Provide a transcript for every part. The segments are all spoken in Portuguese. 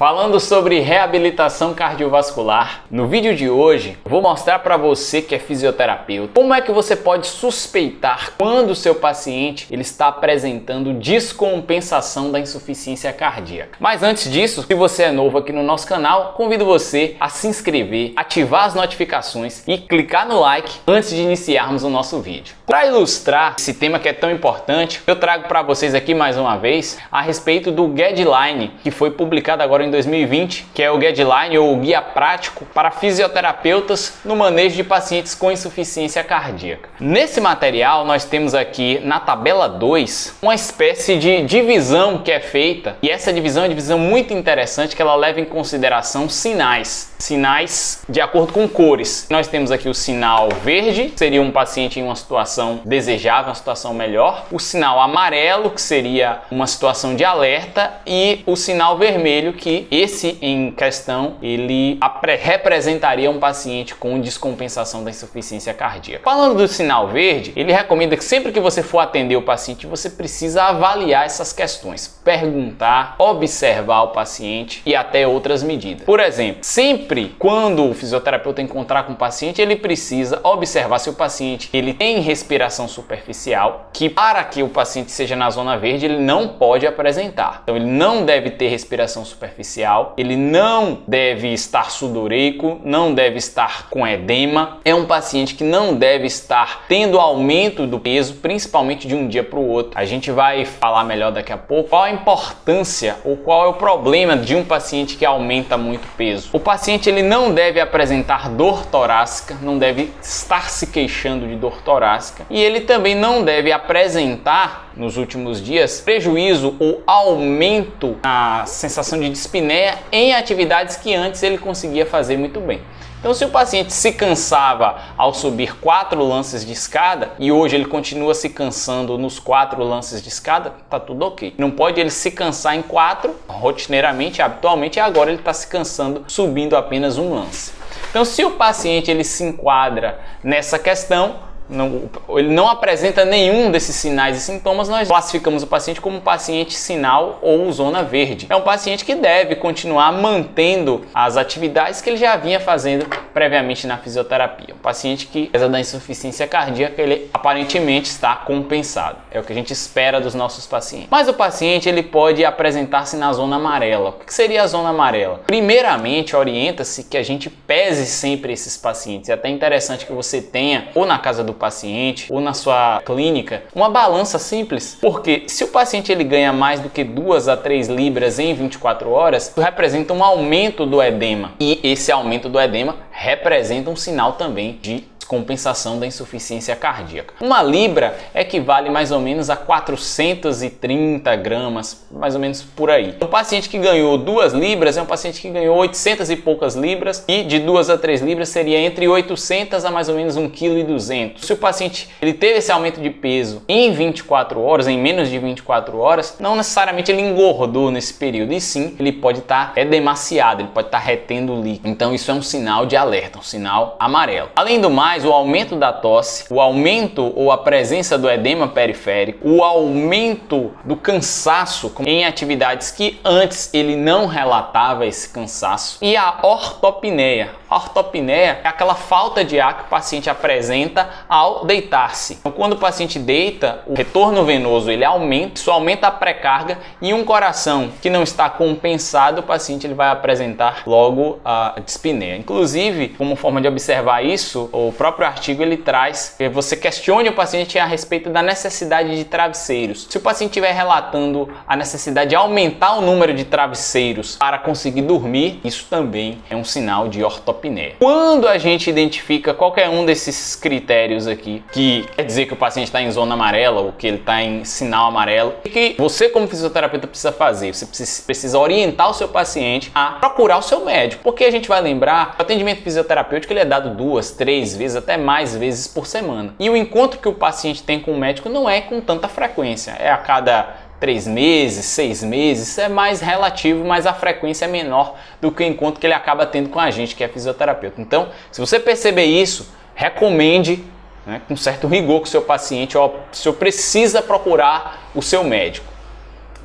Falando sobre reabilitação cardiovascular, no vídeo de hoje eu vou mostrar para você que é fisioterapeuta como é que você pode suspeitar quando o seu paciente ele está apresentando descompensação da insuficiência cardíaca. Mas antes disso, se você é novo aqui no nosso canal, convido você a se inscrever, ativar as notificações e clicar no like antes de iniciarmos o nosso vídeo. Para ilustrar esse tema que é tão importante, eu trago para vocês aqui mais uma vez a respeito do Guideline, que foi publicado agora em 2020, que é o Guideline ou o Guia Prático para Fisioterapeutas no Manejo de Pacientes com Insuficiência Cardíaca. Nesse material nós temos aqui na tabela 2 uma espécie de divisão que é feita, e essa divisão é uma divisão muito interessante que ela leva em consideração sinais de acordo com cores. Nós temos aqui o sinal verde, que seria um paciente em uma situação desejável, uma situação melhor, o sinal amarelo, que seria uma situação de alerta, e o sinal vermelho, que esse em questão ele representaria um paciente com descompensação da insuficiência cardíaca. Falando do sinal verde, ele recomenda que sempre que você for atender o paciente, você precisa avaliar essas questões, perguntar, observar o paciente e até outras medidas. Por exemplo, sempre quando o fisioterapeuta encontrar com o paciente, ele precisa observar se o paciente ele tem respiração superficial, que para que o paciente seja na zona verde, ele não pode apresentar. Então ele não deve ter respiração superficial, ele não deve estar sudoreico, não deve estar com edema, é um paciente que não deve estar tendo aumento do peso, principalmente de um dia para o outro. A gente vai falar melhor daqui a pouco qual a importância ou qual é o problema de um paciente que aumenta muito peso. O paciente ele não deve apresentar dor torácica, não deve estar se queixando de dor torácica, e ele também não deve apresentar nos últimos dias prejuízo ou aumento na sensação de dispneia em atividades que antes ele conseguia fazer muito bem. Então, se o paciente se cansava ao subir 4 lances de escada e hoje ele continua se cansando nos 4 lances de escada, tá tudo ok. Não pode ele se cansar em 4 rotineiramente, habitualmente, e agora ele está se cansando subindo apenas um lance. Então, se o paciente ele se enquadra nessa questão, ele não apresenta nenhum desses sinais e sintomas, nós classificamos o paciente como paciente sinal ou zona verde. É um paciente que deve continuar mantendo as atividades que ele já vinha fazendo previamente na fisioterapia. Um paciente que, apesar da insuficiência cardíaca, ele aparentemente está compensado. É o que a gente espera dos nossos pacientes. Mas o paciente ele pode apresentar-se na zona amarela. O que seria a zona amarela? Primeiramente, orienta-se que a gente pese sempre esses pacientes. É até interessante que você tenha, ou na casa do paciente ou na sua clínica, uma balança simples, porque se o paciente ele ganha mais do que 2 a 3 libras em 24 horas, isso representa um aumento do edema, e esse aumento do edema representa um sinal também de compensação da insuficiência cardíaca. Uma libra equivale mais ou menos a 430 gramas, mais ou menos por aí. Um paciente que ganhou 2 libras é um paciente que ganhou 800 e poucas libras, e de 2 a 3 libras seria entre 800 a mais ou menos 1,2 kg. Se o paciente ele teve esse aumento de peso em 24 horas, em menos de 24 horas, não necessariamente ele engordou nesse período, e sim ele pode estar edemaciado, ele pode estar retendo líquido. Então isso é um sinal de alerta, um sinal amarelo. Além do mais, o aumento da tosse, o aumento ou a presença do edema periférico, o aumento do cansaço em atividades que antes ele não relatava esse cansaço, e a ortopneia. A ortopneia é aquela falta de ar que o paciente apresenta ao deitar-se. Então, quando o paciente deita, o retorno venoso ele aumenta, isso aumenta a pré-carga, e um coração que não está compensado, o paciente ele vai apresentar logo a dispneia. Inclusive, como forma de observar isso, o próprio artigo ele traz que você questione o paciente a respeito da necessidade de travesseiros. Se o paciente estiver relatando a necessidade de aumentar o número de travesseiros para conseguir dormir, isso também é um sinal de ortopneia. Quando a gente identifica qualquer um desses critérios aqui, que quer dizer que o paciente está em zona amarela ou que ele está em sinal amarelo, o que você como fisioterapeuta precisa fazer? Você precisa orientar o seu paciente a procurar o seu médico, porque a gente vai lembrar que o atendimento fisioterapêutico ele é dado 2, 3 vezes, até mais vezes por semana. E o encontro que o paciente tem com o médico não é com tanta frequência, é a cada 3 meses, 6 meses, é mais relativo, mas a frequência é menor do que o encontro que ele acaba tendo com a gente, que é fisioterapeuta. Então, se você perceber isso, recomende, com certo rigor com o seu paciente, o senhor precisa procurar o seu médico,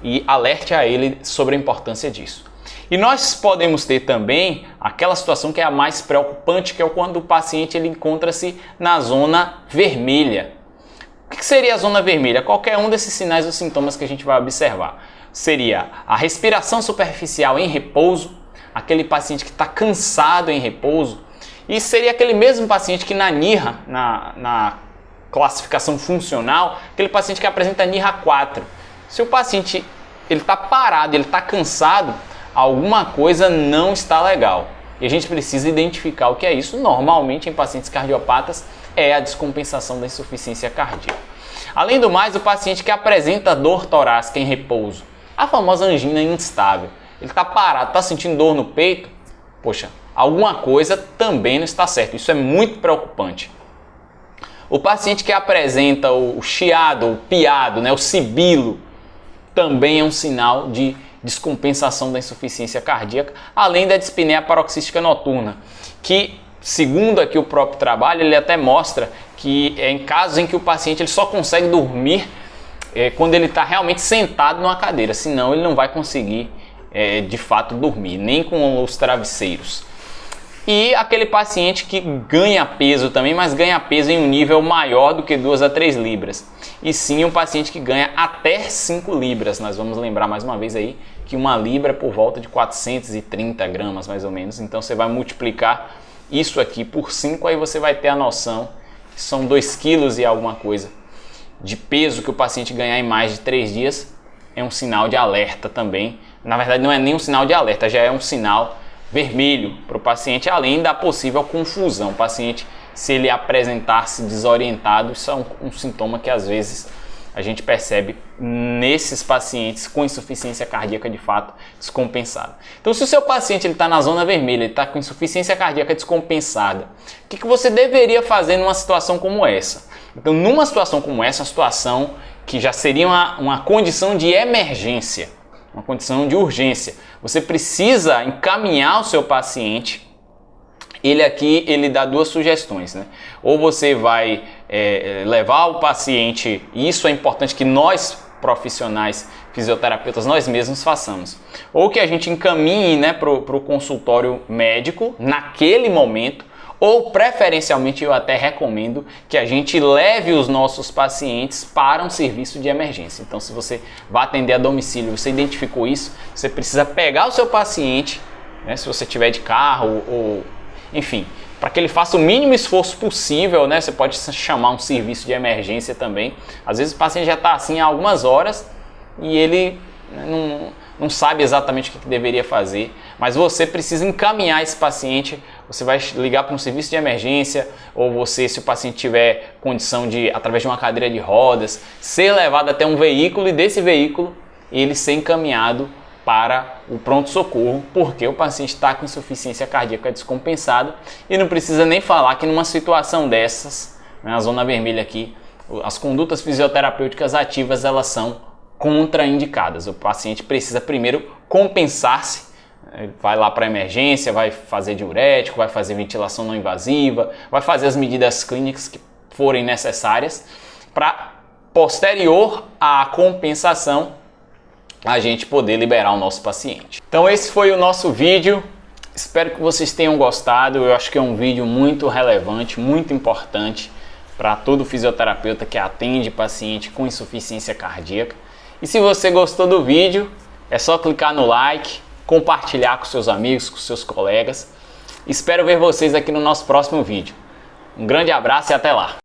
e alerte a ele sobre a importância disso. E nós podemos ter também aquela situação que é a mais preocupante, que é quando o paciente ele encontra-se na zona vermelha. O que seria a zona vermelha? Qualquer um desses sinais ou sintomas que a gente vai observar. Seria a respiração superficial em repouso, aquele paciente que está cansado em repouso, e seria aquele mesmo paciente que na NIRA, na classificação funcional, aquele paciente que apresenta NIRA 4. Se o paciente ele está parado, ele está cansado, alguma coisa não está legal. E a gente precisa identificar o que é isso. Normalmente em pacientes cardiopatas é a descompensação da insuficiência cardíaca. Além do mais, o paciente que apresenta dor torácica em repouso, a famosa angina instável, ele está parado, está sentindo dor no peito, poxa, alguma coisa também não está certo. Isso é muito preocupante. O paciente que apresenta o chiado, o piado, o sibilo, também é um sinal de descompensação da insuficiência cardíaca, além da dispneia paroxística noturna, que, segundo aqui o próprio trabalho, ele até mostra que em casos em que o paciente ele só consegue dormir quando ele está realmente sentado numa cadeira, senão ele não vai conseguir de fato dormir, nem com os travesseiros. E aquele paciente que ganha peso também, mas ganha peso em um nível maior do que 2 a 3 libras. E sim um paciente que ganha até 5 libras. Nós vamos lembrar mais uma vez aí que 1 libra é por volta de 430 gramas mais ou menos. Então você vai multiplicar isso aqui por 5, aí você vai ter a noção que são 2 quilos e alguma coisa de peso que o paciente ganhar em mais de 3 dias. É um sinal de alerta também. Na verdade não é nem um sinal de alerta, já é um sinal vermelho para o paciente, além da possível confusão. O paciente, se ele apresentar-se desorientado, isso é um sintoma que às vezes a gente percebe nesses pacientes com insuficiência cardíaca de fato descompensada. Então, se o seu paciente está na zona vermelha, ele está com insuficiência cardíaca descompensada, o que você deveria fazer numa situação como essa? Então, numa situação como essa, uma situação que já seria uma condição de emergência, uma condição de urgência, você precisa encaminhar o seu paciente. Ele dá 2 sugestões, né? Ou você vai levar o paciente, e isso é importante que nós profissionais fisioterapeutas nós mesmos façamos, ou que a gente encaminhe, né, para o consultório médico naquele momento, ou preferencialmente eu até recomendo que a gente leve os nossos pacientes para um serviço de emergência. Então, se você vai atender a domicílio, você identificou isso, você precisa pegar o seu paciente, né, se você tiver de carro ou enfim, para que ele faça o mínimo esforço possível, né? Você pode chamar um serviço de emergência também. Às vezes o paciente já está assim há algumas horas e ele não sabe exatamente o que deveria fazer, mas você precisa encaminhar esse paciente. Você vai ligar para um serviço de emergência, ou você, se o paciente tiver condição de, através de uma cadeira de rodas, ser levado até um veículo e desse veículo ele ser encaminhado para o pronto-socorro, porque o paciente está com insuficiência cardíaca descompensada. E não precisa nem falar que numa situação dessas, na zona vermelha aqui, as condutas fisioterapêuticas ativas elas são contraindicadas. O paciente precisa primeiro compensar-se, vai lá para a emergência, vai fazer diurético, vai fazer ventilação não invasiva, vai fazer as medidas clínicas que forem necessárias para, posterior à compensação, a gente poder liberar o nosso paciente. Então esse foi o nosso vídeo, espero que vocês tenham gostado. Eu acho que é um vídeo muito relevante, muito importante para todo fisioterapeuta que atende paciente com insuficiência cardíaca. E se você gostou do vídeo, é só clicar no like, compartilhar com seus amigos, com seus colegas. Espero ver vocês aqui no nosso próximo vídeo. Um grande abraço e até lá!